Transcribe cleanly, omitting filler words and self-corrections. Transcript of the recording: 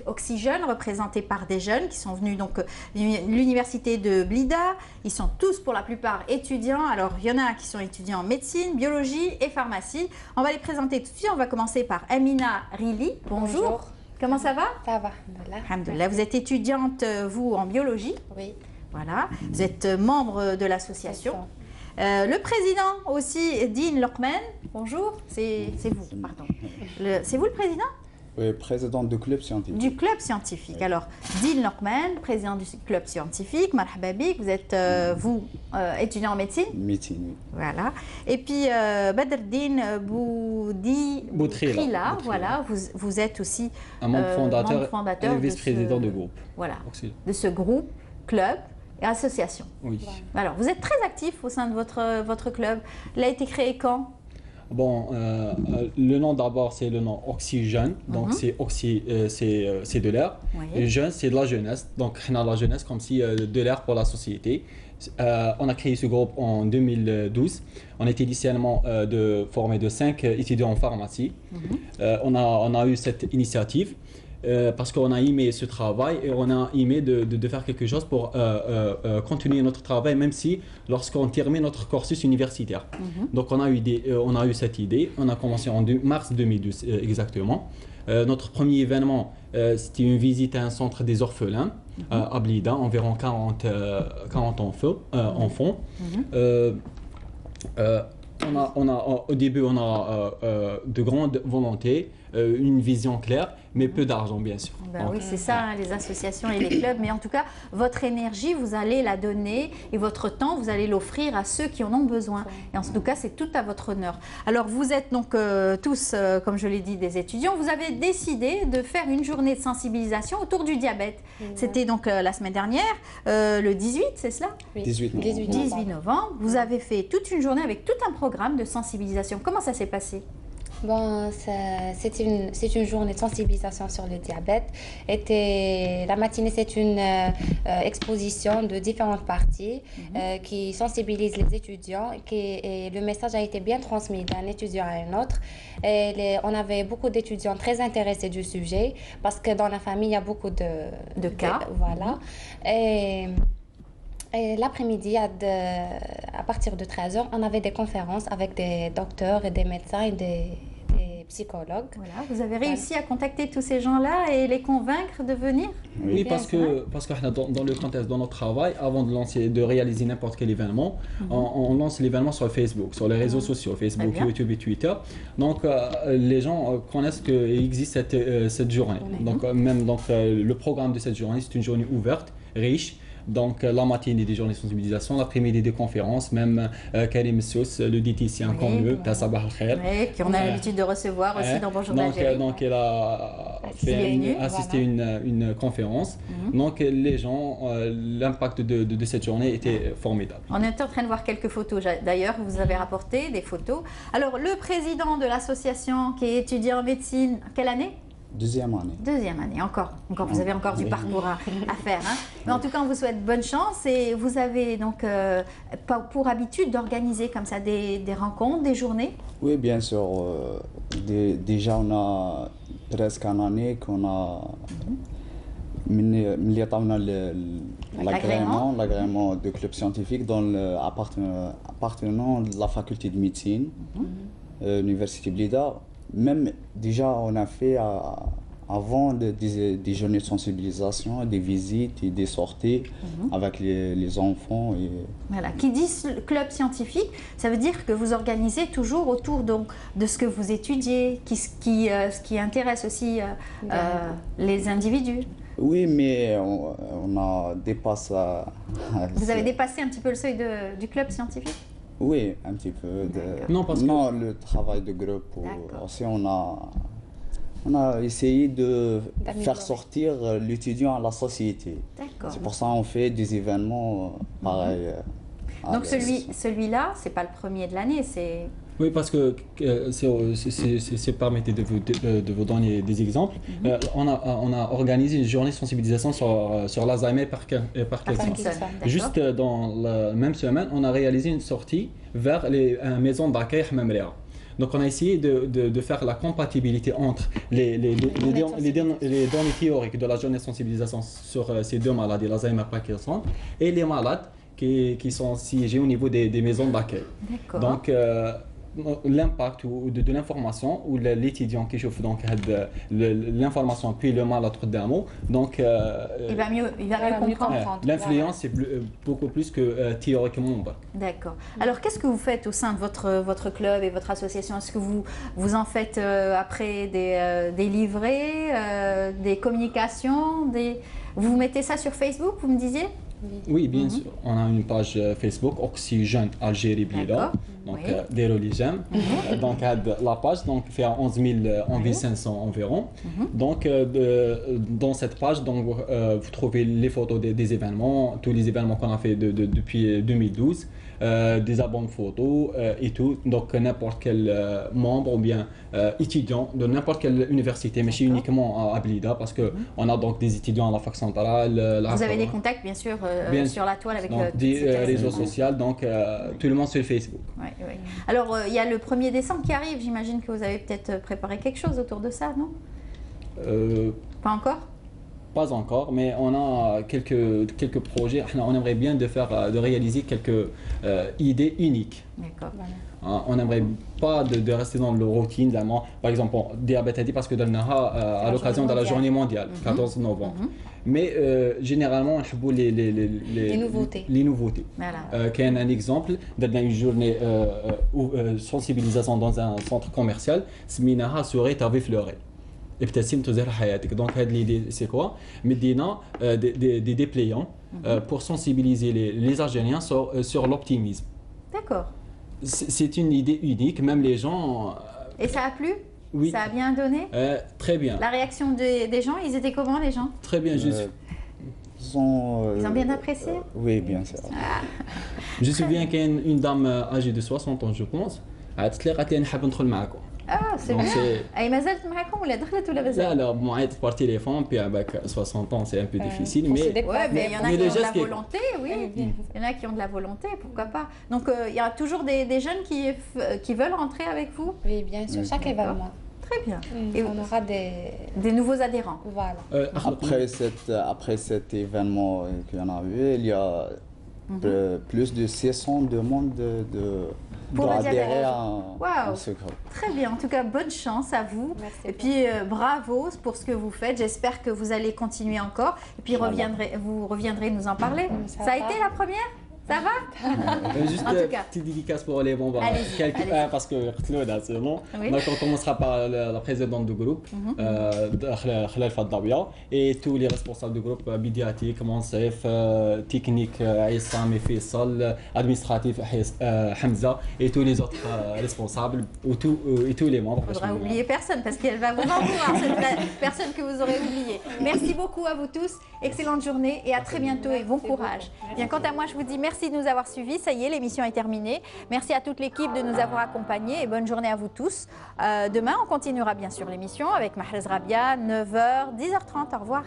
Oxygène, représenté par des jeunes qui sont venus donc de l'université de Blida. Ils sont tous pour la plupart étudiants. Alors il y en a qui sont étudiants en médecine, biologie et pharmacie. On va les présenter tout de suite. On va commencer par Amina Rili. Bonjour. Comment ça va? Ça va, alhamdoulilah. Vous êtes étudiante, vous, en biologie? Oui. Voilà. Vous êtes membre de l'association. Le président aussi, Dean Lokman. Bonjour. C'est vous, pardon. C'est vous le président? Oui, président du club scientifique. Du club scientifique. Oui. Alors, Dean Lokman, président du club scientifique, marhaba bik, vous êtes, vous, étudiant en médecine? Médecine, oui. Voilà. Et puis, Badreddine Boutrila, voilà, vous êtes aussi un membre fondateur et vice-président du groupe. Voilà, de ce groupe, club et association. Oui. Alors, vous êtes très actif au sein de votre club. Il a été créé quand? Bon, le nom d'abord c'est le nom Oxygène, donc c'est de l'air. Oui. Et jeune c'est de la jeunesse, donc on a la jeunesse comme si de l'air pour la société. On a créé ce groupe en 2012. On était initialement formé de 5 étudiants en pharmacie. On a eu cette initiative. Parce qu'on a aimé ce travail et on a aimé de faire quelque chose pour continuer notre travail, même si lorsqu'on termine notre cursus universitaire. Donc on a eu cette idée, on a commencé en mars 2012 exactement. Notre premier événement, c'était une visite à un centre des orphelins à Blida, environ 40 enfants. Au début, on a de grandes volontés, une vision claire, mais peu d'argent, bien sûr. Ben oui, c'est ça, hein, les associations et les clubs. Mais en tout cas, votre énergie, vous allez la donner et votre temps, vous allez l'offrir à ceux qui en ont besoin. Et en tout cas, c'est tout à votre honneur. Alors, vous êtes donc tous, comme je l'ai dit, des étudiants. Vous avez décidé de faire une journée de sensibilisation autour du diabète. C'était donc la semaine dernière, le 18, c'est cela? Oui. 18 novembre. 18 novembre. Vous avez fait toute une journée avec tout un programme de sensibilisation. Comment ça s'est passé? Bon, c'est une journée de sensibilisation sur le diabète. La matinée, c'est une exposition de différentes parties qui sensibilisent les étudiants. Et le message a été bien transmis d'un étudiant à un autre. On avait beaucoup d'étudiants très intéressés du sujet parce que dans la famille, il y a beaucoup de cas. Voilà. Et l'après-midi, à partir de 13 h, on avait des conférences avec des docteurs et des médecins et des psychologues. Voilà, vous avez réussi à contacter tous ces gens-là et les convaincre de venir? Oui, parce que dans le contexte de notre travail, avant de réaliser n'importe quel événement, on lance l'événement sur Facebook, sur les réseaux sociaux, Facebook, YouTube et Twitter. Donc les gens connaissent qu'il existe cette journée. Donc le programme de cette journée, c'est une journée ouverte, riche. Donc la matinée des journées de sensibilisation, l'après-midi des conférences, même Karim Sous, le diététicien comme eux, Sabah al-Khair. Oui, qu'on a l'habitude de recevoir aussi dans Bonjour d'Algérie. Donc elle a assisté à une conférence. Donc les gens, l'impact de cette journée était formidable. On est en train de voir quelques photos d'ailleurs, vous avez rapporté des photos. Alors le président de l'association qui est étudiant en médecine, quelle année? Deuxième année. Deuxième année, encore. Vous avez encore du parcours à faire. Hein. Mais en tout cas, on vous souhaite bonne chance et vous avez donc pour habitude d'organiser comme ça des rencontres, des journées? Oui, bien sûr. Déjà, on a presque une année qu'on a l'agrément du club scientifique appartenant de la faculté de médecine, l'université Blida. Même déjà, on a fait avant des journées de sensibilisation, des visites et des sorties avec les enfants. Voilà. Qui dit club scientifique, ça veut dire que vous organisez toujours autour de ce que vous étudiez, ce qui intéresse aussi les individus. Oui, mais on a dépassé... Vous avez dépassé un petit peu le seuil du club scientifique? Oui, un petit peu. Non, le travail de groupe. Aussi, on a essayé de faire sortir l'étudiant à la société. C'est pour ça qu'on fait des événements pareils. Donc celui-là, c'est pas le premier de l'année, c'est... Oui, parce que permettez de vous donner des exemples. On a organisé une journée de sensibilisation sur l'Alzheimer par Parkinson. Juste dans la même semaine, on a réalisé une sortie vers les maisons d'accueil Hamam Rea. Donc on a essayé de faire la compatibilité entre les données théoriques de la journée de sensibilisation sur ces deux maladies, l'Alzheimer et Parkinson, et les malades qui sont siégés au niveau des maisons d'accueil. Donc l'impact de l'information ou l'étudiant qui chauffe donc l'information puis le malade قدامه donc il va mieux comprendre. L'influence c'est beaucoup plus que théoriquement. D'accord. Alors qu'est-ce que vous faites au sein de votre club et votre association? Est-ce que vous en faites après des livrets, des communications, vous mettez ça sur Facebook, vous me disiez? Oui, bien sûr. On a une page Facebook, Oxygène Algérie Blida. Donc, des religions. Donc, la page donc, fait 11 500 environ. Donc, dans cette page, donc, vous trouvez les photos des événements, tous les événements qu'on a fait depuis 2012. Des albums photos et tout. Donc n'importe quel membre ou bien étudiant de n'importe quelle université, mais chez uniquement à Blida parce qu'on a donc des étudiants à la fac centrale. Vous avez des contacts bien sûr sur la toile avec des réseaux sociaux, donc tout le monde sur Facebook. Oui, oui. Alors il y a le 1er décembre qui arrive, j'imagine que vous avez peut-être préparé quelque chose autour de ça, non? Pas encore? Pas encore, mais on a quelques projets. On aimerait bien de réaliser quelques idées uniques. D'accord. On n'aimerait pas de rester dans le routine. Par exemple, diabète parce que à l'occasion de la journée mondiale, 14 novembre. Mais généralement, on aime les nouveautés. Les nouveautés. Voilà. Qui est un exemple d'une journée sensibilisation dans un centre commercial. Sminaha serait à fleurer. ابتسم تزهر حياتك. Donc l'idée c'est quoi? Medina des dépliants pour sensibiliser les Algériens sur l'optimisme. D'accord. C'est une idée unique, même les gens. Et ça a plu? Oui. Ça a bien donné? Très bien. La réaction des gens, ils étaient comment les gens? Très bien, juste. Ils ont bien apprécié? Oui, bien sûr. Je me souviens qu'il y a une dame âgée de 60 ans, je pense. قالت لي قالت لي نحب ندخل معكم. Ah, c'est bien. Et ما زالت معكم ولا دخلت ولا مازال؟ لا bon, être par téléphone puis avec 60 ans c'est un peu difficile mais mais il y en a qui ont de la volonté, oui. Il y en a qui ont de la volonté, pourquoi pas. Donc il y a toujours des jeunes qui veulent rentrer avec vous? Oui, bien sûr, chaque événement. Très bien. Et on aura des nouveaux adhérents. Voilà. Après cet événement qu'il y en a eu, il y a plus de 600 demandes d'adhérer à ce groupe. Très bien, en tout cas bonne chance à vous. Merci. Et puis bravo pour ce que vous faites, j'espère que vous allez continuer encore et puis vous reviendrez nous en parler. Ça a été la première? Ça va? Juste en tout cas. Petite dédicace pour les membres. Parce que c'est bon. Oui. Donc on commencera par la présidente du groupe, Khalal Faddaouia, et tous les responsables du groupe médiatique, Mansef, technique, Aïssam et Faisal, administratif, Hamza, et tous les autres responsables, et tous les membres. Il ne faudra oublier personne parce qu'elle va vous en vouloir, cette personne que vous aurez oubliée. Merci beaucoup à vous tous, excellente journée et à très bientôt et bon courage. Bien, quant à moi, je vous dis merci de nous avoir suivis. Ça y est, l'émission est terminée. Merci à toute l'équipe de nous avoir accompagnés et bonne journée à vous tous. Demain, on continuera bien sûr l'émission avec Mahrez Rabia, 9h, 10h30. Au revoir.